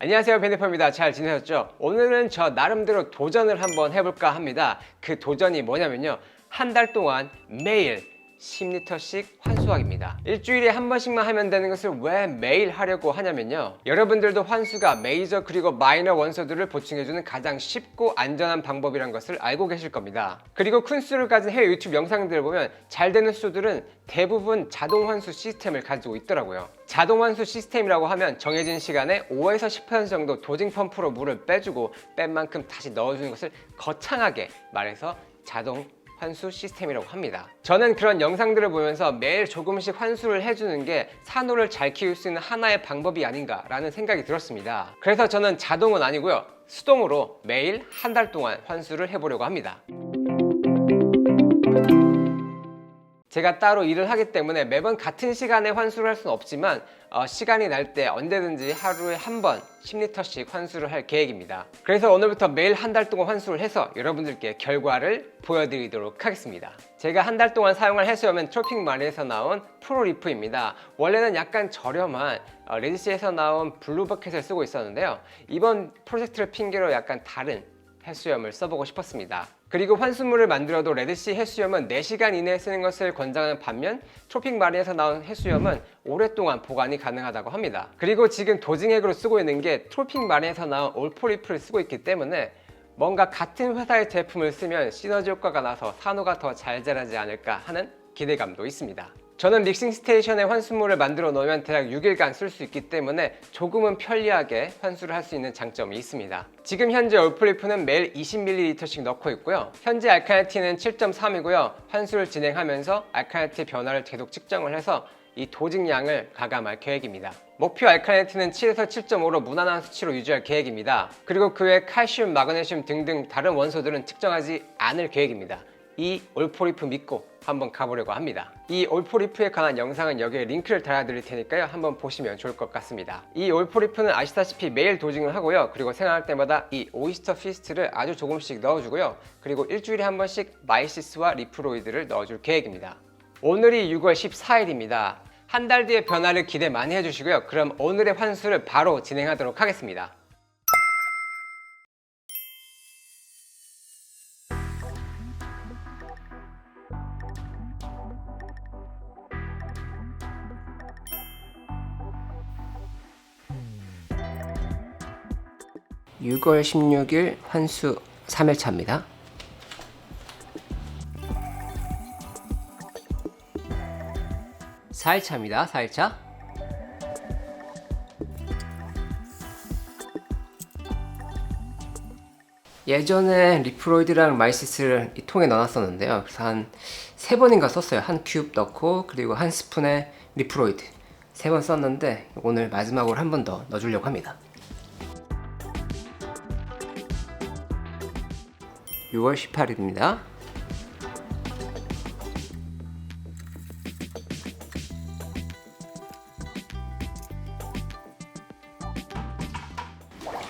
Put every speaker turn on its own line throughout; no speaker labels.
안녕하세요, 베니퍼입니다. 잘 지내셨죠? 오늘은 저 나름대로 도전을 한번 해볼까 합니다. 그 도전이 뭐냐면요, 한 달 동안 매일 10리터씩 환수하기입니다. 일주일에 한 번씩만 하면 되는 것을 왜 매일 하려고 하냐면요, 여러분들도 환수가 메이저 그리고 마이너 원소들을 보충해주는 가장 쉽고 안전한 방법이란 것을 알고 계실 겁니다. 그리고 큰 수를 가진 해외 유튜브 영상들을 보면 잘 되는 수들은 대부분 자동 환수 시스템을 가지고 있더라고요. 자동 환수 시스템이라고 하면 정해진 시간에 5에서 10% 정도 도징 펌프로 물을 빼주고 뺀 만큼 다시 넣어주는 것을 거창하게 말해서 자동 환수 시스템이라고 합니다. 저는 그런 영상들을 보면서 매일 조금씩 환수를 해주는 게 산호를 잘 키울 수 있는 하나의 방법이 아닌가 라는 생각이 들었습니다. 그래서 저는 자동은 아니고요, 수동으로 매일 한 달 동안 환수를 해보려고 합니다. 제가 따로 일을 하기 때문에 매번 같은 시간에 환수를 할 수는 없지만 시간이 날 때 언제든지 하루에 한 번 10리터씩 환수를 할 계획입니다. 그래서 오늘부터 매일 한 달 동안 환수를 해서 여러분들께 결과를 보여드리도록 하겠습니다. 제가 한 달 동안 사용할 해수염은 트로픽마리에서 나온 프로리프입니다. 원래는 약간 저렴한 레디시에서 나온 블루버켓을 쓰고 있었는데요, 이번 프로젝트를 핑계로 약간 다른 해수염을 써보고 싶었습니다. 그리고 환수물을 만들어도 레드시 해수염은 4시간 이내에 쓰는 것을 권장하는 반면 트로픽마린에서 나온 해수염은 오랫동안 보관이 가능하다고 합니다. 그리고 지금 도징액으로 쓰고 있는 게 트로픽마린에서 나온 올포리프를 쓰고 있기 때문에 뭔가 같은 회사의 제품을 쓰면 시너지 효과가 나서 산호가 더 잘 자라지 않을까 하는 기대감도 있습니다. 저는 믹싱 스테이션에 환수물을 만들어 놓으면 대략 6일간 쓸 수 있기 때문에 조금은 편리하게 환수를 할 수 있는 장점이 있습니다. 지금 현재 올프리프는 매일 20ml씩 넣고 있고요, 현재 알카리티는 7.3이고요 환수를 진행하면서 알카리티 변화를 계속 측정을 해서 이 도징량을 가감할 계획입니다. 목표 알카리티는 7에서 7.5로 무난한 수치로 유지할 계획입니다. 그리고 그 외 칼슘, 마그네슘 등등 다른 원소들은 측정하지 않을 계획입니다. 이 올포리프 믿고 한번 가보려고 합니다. 이 올포리프에 관한 영상은 여기에 링크를 달아드릴 테니까요, 한번 보시면 좋을 것 같습니다. 이 올포리프는 아시다시피 매일 도징을 하고요, 그리고 생활할 때마다 이 오이스터 피스트를 아주 조금씩 넣어주고요, 그리고 일주일에 한 번씩 마이시스와 리프로이드를 넣어줄 계획입니다. 오늘이 6월 14일입니다. 한 달 뒤의 변화를 기대 많이 해주시고요. 그럼 오늘의 환수를 바로 진행하도록 하겠습니다. (6월 16일) 환수 3일차입니다. (4일차입니다) (4일차) 예전에 리프로이드랑 마이시스를 이 통에 넣어놨었는데요, 그래서 한 3번인가 썼어요. 한 큐브 넣고 그리고 한 스푼의 리프로이드 3번 썼는데 오늘 마지막으로 한 번 더 넣어주려고 합니다. 6월 18일입니다.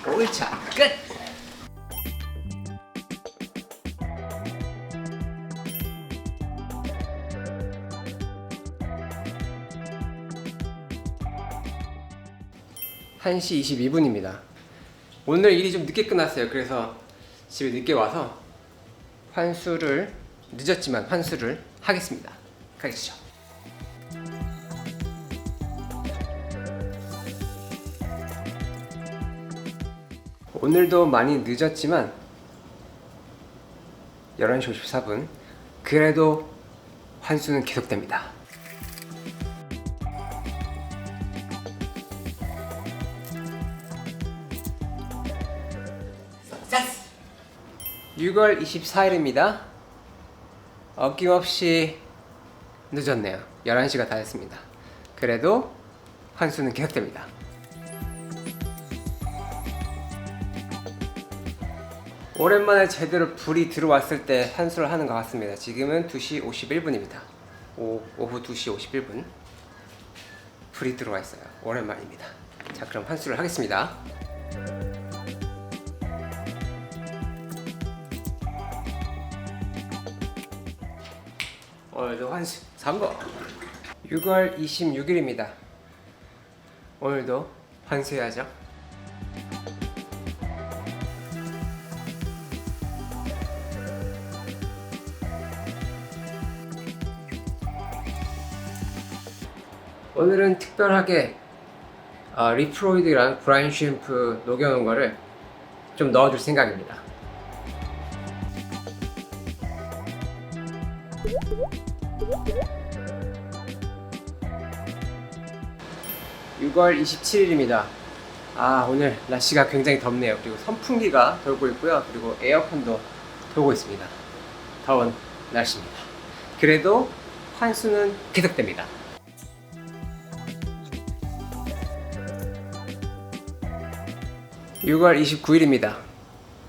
(5일차) 끝! (1시 22분입니다) 오늘 일이 좀 늦게 끝났어요. 그래서 집에 늦게 와서 늦었지만 환수를 하겠습니다. 가시죠. 오늘도 많이 늦었지만 11시 54분 그래도 환수는 계속됩니다. SAS! 6월 24일입니다. 어김없이 늦었네요. 11시가 다 됐습니다. 그래도 환수는 계속됩니다. 오랜만에 제대로 불이 들어왔을 때 환수를 하는 것 같습니다. 지금은 2시 51분입니다. 오후 2시 51분 불이 들어와 있어요. 오랜만입니다. 자, 그럼 환수를 하겠습니다. 오늘도 환수 성공! 6월 26일입니다. 오늘도 환수해야죠. 오늘은 특별하게 리프로이드랑 브라인 쉼프 녹여놓은 거를 좀 넣어줄 생각입니다. (6월 27일입니다) 오늘 날씨가 굉장히 덥네요. 그리고 선풍기가 돌고 있고요. 그리고 에어컨도 돌고 있습니다. 더운 날씨입니다. 그래도 환수는 계속됩니다. (6월 29일입니다)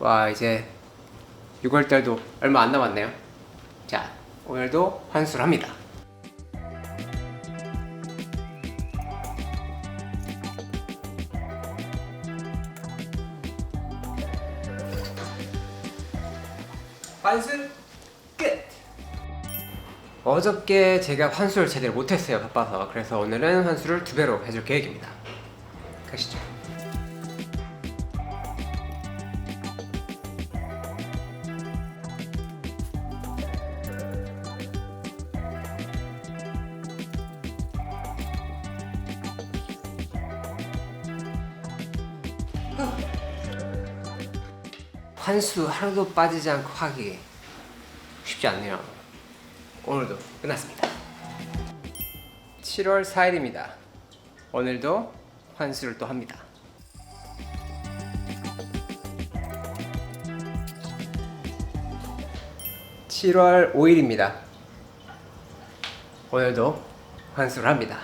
와, 이제 6월달도 얼마 안 남았네요. 자, 오늘도 환수를 합니다. 환수 끝! 어저께 제가 환수를 제대로 못했어요. 바빠서. 그래서 오늘은 환수를 2배로 해줄 계획입니다. 가시죠. 환수 하루도 빠지지 않고 하기 쉽지 않네요. 오늘도 끝났습니다. 7월 4일입니다. 오늘도 환수를 또 합니다. (7월 5일입니다) 오늘도 환수를 합니다.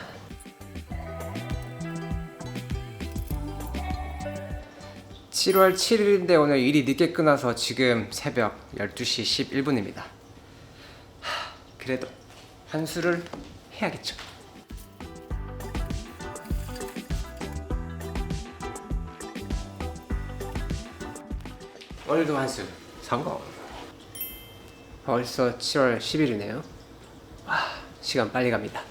(7월 7일인데) 오늘 일이 늦게 끝나서 지금 새벽 12시 11분입니다 그래도 환수를 해야겠죠. 오늘도 환수 성공. 벌써 7월 10일이네요 와, 시간 빨리 갑니다.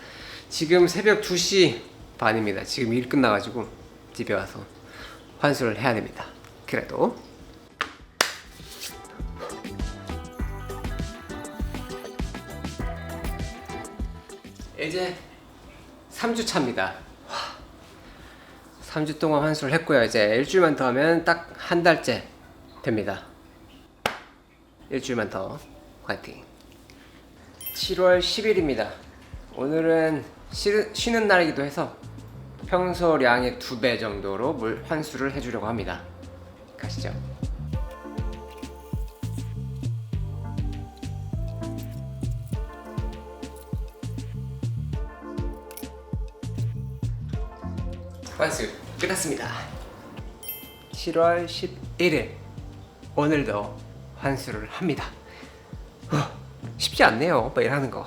지금 새벽 2시 반입니다. 지금 일 끝나가지고 집에 와서 환수를 해야 됩니다. 그래도 이제 3주 차입니다. 3주 동안 환수를 했고요. 이제 일주일만 더 하면 딱 한 달째 됩니다. 일주일만 더 화이팅. 7월 10일입니다. 오늘은 쉬는 날이기도 해서 평소량의 2배 정도로 물 환수를 해주려고 합니다. 가시죠. 환수 끝났습니다. 7월 11일 오늘도 환수를 합니다. 쉽지 않네요. 매일 하는 거.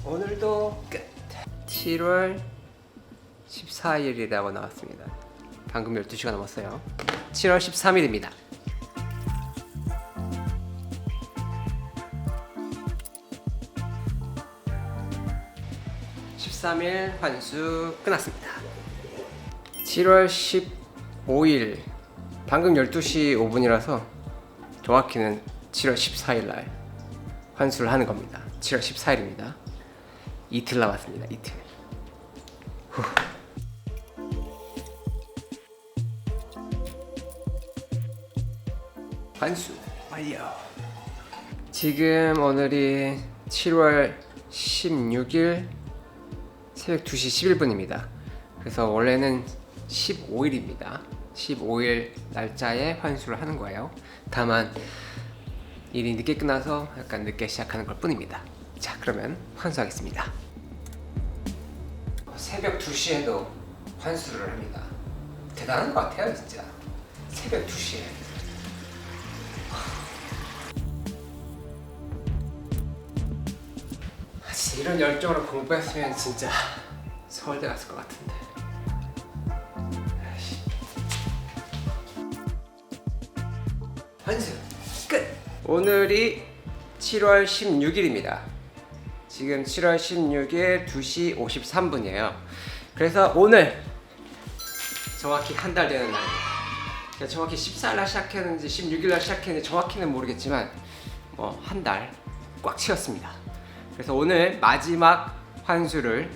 오늘도 끝. 7월 14일이라고 나왔습니다. 방금 12시가 넘었어요. 7월 13일입니다. (13일) 환수 끝났습니다. 7월 15일 방금 12시 5분이라서 정확히는 7월 14일 날 환수를 하는 겁니다. 7월 14일입니다. 이틀 남았습니다. 이틀. 환수 완료. 지금 오늘이 7월 16일 새벽 2시 11분입니다. 그래서 원래는 15일입니다. 15일 날짜에 환수를 하는 거예요. 다만 일이 늦게 끝나서 약간 늦게 시작하는 걸 뿐입니다. 자, 그러면 환수하겠습니다. 새벽 2시에도 환수를 합니다. 대단한 것 같아요, 진짜. 새벽 2시에. 진짜 이런 열정으로 공부했으면 진짜 서울대 갔을 것 같은데. 환수 끝! 오늘이 7월 16일입니다. 지금 7월 16일 2시 53분이에요. 그래서 오늘 정확히 한 달 되는 날입니다. 제가 정확히 14일날 시작했는지 16일날 시작했는지 정확히는 모르겠지만 뭐 한 달 꽉 채웠습니다. 그래서 오늘 마지막 환수를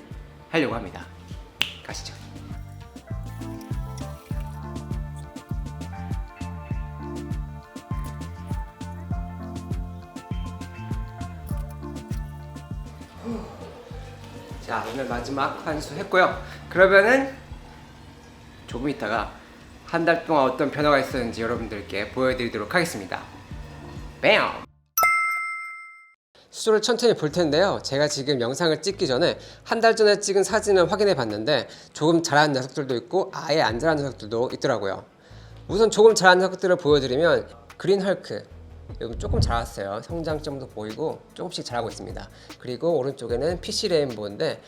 하려고 합니다. 가시죠. 자, 오늘 마지막 환수 했고요. 그러면은 조금 있다가 한 달 동안 어떤 변화가 있었는지 여러분들께 보여드리도록 하겠습니다. 뱀! 수조를 천천히 볼 텐데요. 제가 지금 영상을 찍기 전에 한 달 전에 찍은 사진을 확인해 봤는데 조금 자란 녀석들도 있고 아예 안 자란 녀석들도 있더라고요. 우선 조금 자란 녀석들을 보여드리면 그린 헐크, 여기 조금 자랐어요. 성장점도 보이고 조금씩 자라고 있습니다. 그리고 오른쪽에는 PC 레인보우인데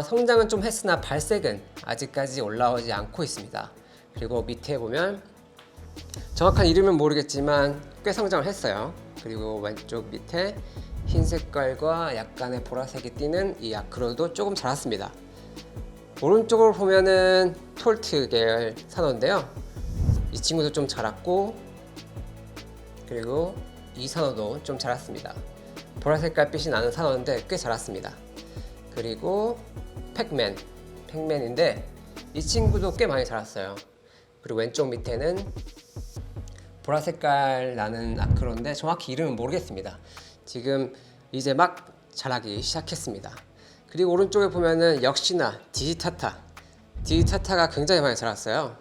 성장은 좀 했으나 발색은 아직까지 올라오지 않고 있습니다. 그리고 밑에 보면 정확한 이름은 모르겠지만 꽤 성장을 했어요. 그리고 왼쪽 밑에 흰 색깔과 약간의 보라색이 띄는 이 아크로도 조금 자랐습니다. 오른쪽으로 보면은 톨트 계열 산호인데요. 이 친구도 좀 자랐고, 그리고 이 산호도 좀 자랐습니다. 보라색깔 빛이 나는 산호인데 꽤 자랐습니다. 그리고 팩맨인데 이 친구도 꽤 많이 자랐어요. 그리고 왼쪽 밑에는 보라색깔 나는 아크로인데 정확히 이름은 모르겠습니다. 지금 이제 막 자라기 시작했습니다. 그리고 오른쪽에 보면은 역시나 디지타타가 굉장히 많이 자랐어요.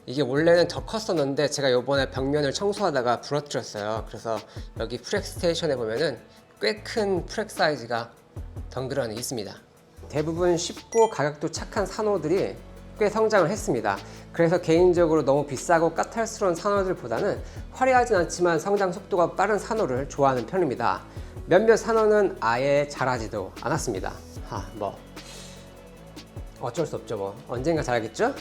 이게 원래는 더 컸었는데 제가 요번에 벽면을 청소하다가 부러뜨렸어요. 그래서 여기 프렉 스테이션에 보면은 꽤 큰 프렉 사이즈가 덩그러니 있습니다. 대부분 쉽고 가격도 착한 산호들이 꽤 성장을 했습니다. 그래서 개인적으로 너무 비싸고 까탈스러운 산호들보다는 화려하진 않지만 성장 속도가 빠른 산호를 좋아하는 편입니다. 몇몇 산호는 아예 자라지도 않았습니다. 어쩔 수 없죠. 뭐 언젠가 자라겠죠?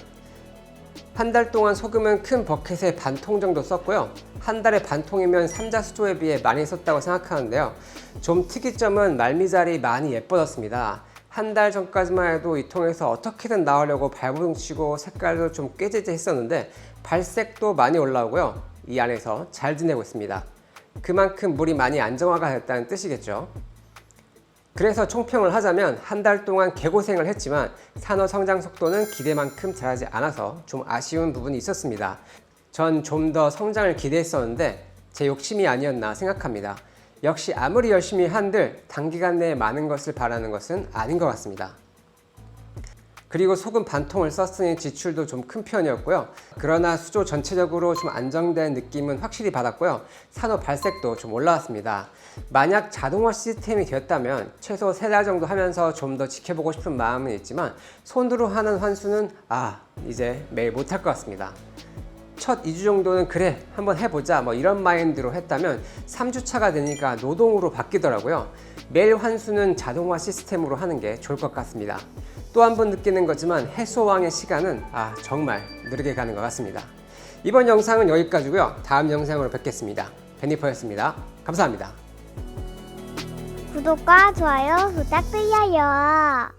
한 달 동안 소금은 큰 버켓에 반 통 정도 썼고요. 한 달에 반 통이면 삼자 수조에 비해 많이 썼다고 생각하는데요. 좀 특이점은 말미잘이 많이 예뻐졌습니다. 한 달 전까지만 해도 이 통에서 어떻게든 나오려고 발버둥치고 색깔도 좀 꾀지지 했었는데 발색도 많이 올라오고요. 이 안에서 잘 지내고 있습니다. 그만큼 물이 많이 안정화가 됐다는 뜻이겠죠. 그래서 총평을 하자면 한 달 동안 개고생을 했지만 산호 성장 속도는 기대만큼 자라지 않아서 좀 아쉬운 부분이 있었습니다. 전 좀 더 성장을 기대했었는데 제 욕심이 아니었나 생각합니다. 역시 아무리 열심히 한들 단기간 내에 많은 것을 바라는 것은 아닌 것 같습니다. 그리고 소금 반통을 썼으니 지출도 좀 큰 편이었고요. 그러나 수조 전체적으로 좀 안정된 느낌은 확실히 받았고요. 산호 발색도 좀 올라왔습니다. 만약 자동화 시스템이 되었다면 최소 3달 정도 하면서 좀 더 지켜보고 싶은 마음은 있지만 손으로 하는 환수는 이제 매일 못할 것 같습니다. 첫 2주 정도는 그래 한번 해보자 이런 마인드로 했다면 3주차가 되니까 노동으로 바뀌더라고요. 매일 환수는 자동화 시스템으로 하는 게 좋을 것 같습니다. 또 한 번 느끼는 거지만 해소왕의 시간은 정말 느리게 가는 것 같습니다. 이번 영상은 여기까지고요. 다음 영상으로 뵙겠습니다. 베니퍼였습니다. 감사합니다.
구독과 좋아요 부탁드려요.